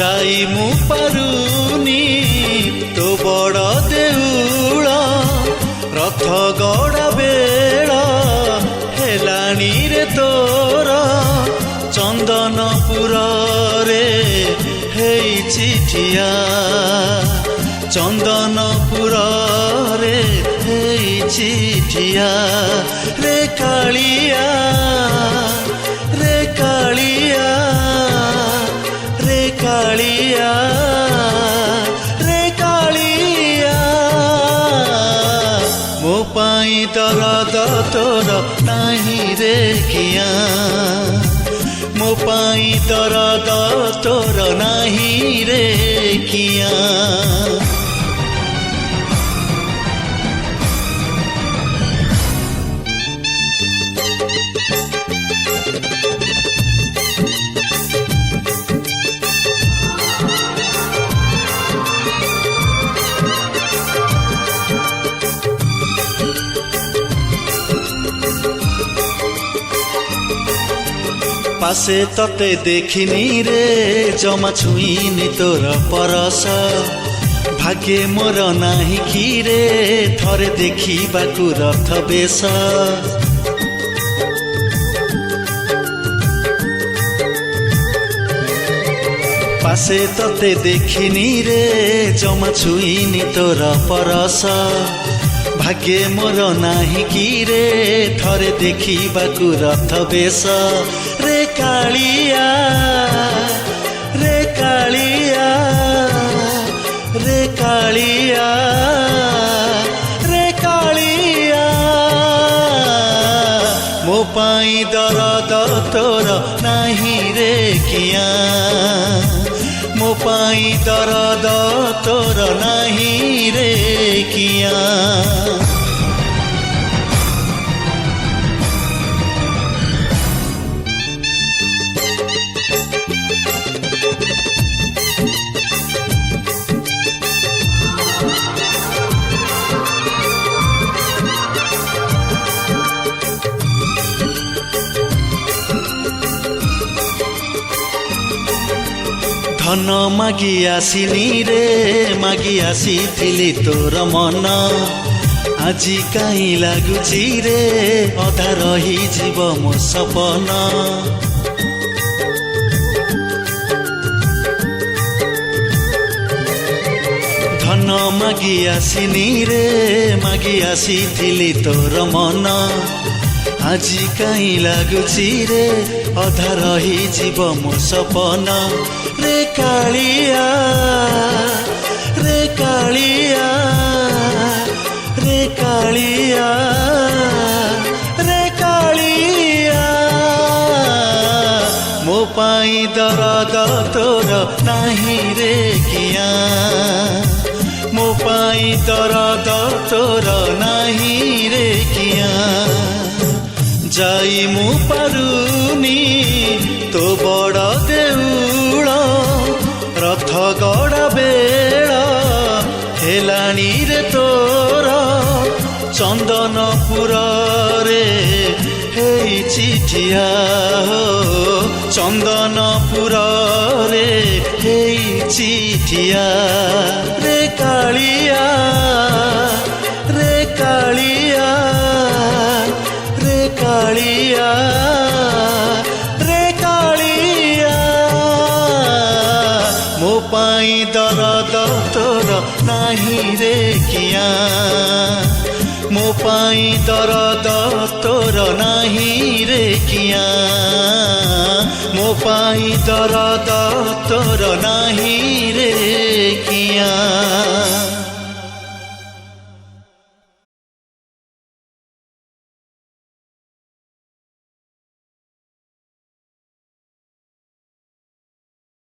যাই মু পারুনি তো বড় দেউଳ রথ গড়া বেଳ হেলাଣି রে তোর চন্দনপুরে ହେଇଛି ଠିଆ চন্দনপুরে ହେଇଛି ঠিয়া রে কাଳିয়া রে কাଳିয়া রে কাଳିয়া রে কাଳିয়া ମୋ ପାଇଁ ଦରଦ ତୋର ନାହିଁ ରେ କିଆ ମୋ ପାଇଁ ଦରଦ ତୋର ନାହିଁ ରେ କିଆ पासे तते देखिनी रे जमा छुईनी तोर परस भाग्ये मोर नाही कि रे थरे देखिबाकु रथ बेश पासे तते देखिनी रे जमा छुईनी तोर परस भाग्ये मोर नाही कि रे थरे देखिबाकु रथ बेश रे कालिया रे कालिया रे कालिया रे कालिया ମୋ ପାଇଁ ଦରଦ ତୋର ନାହିଁ ରେ କିଆ ମୋ ପାଇଁ ଦରଦ ତୋର ନାହିଁ ରେ କିଆ धन मागी आसिनी रे मागी आसीथिली तोर मन आजी काई लागुची रे अधा रही जीव मो सपन धन मागी आसिनी रे मागी आसीथिली तोर मन आजी काई लागुची रे अधा रही जीव मो सपन रे कालिया रे कालिया रे कालिया रे कालिया ମୋ ପାଇଁ ଦରଦ ତୋର ନାହିଁ ରେ କିଆ ମୋ ପାଇଁ ଦରଦ ତୋର ନାହିଁ ରେ କିଆ ଯାଇ ମୁଁ ପାରୁନି ତୋ ବଡ଼ ଦେଉଳ रथ गड़ा बेळ हेलाणी रे तोर चंदनपुर रे ହେଇଛି ଠିଆ हो चंदनपुर रे ହେଇଛି ଠିଆ रे कालिया रे कालिया रे कालिया ମୋ ପାଇଁ ଦରଦ ତୋର ନାହିଁ ରେ କିଆ ମୋ ପାଇଁ ଦରଦ ତୋର ନାହିଁ ରେ କିଆ ମୋ ପାଇଁ ଦରଦ ତୋର ନାହିଁ ରେ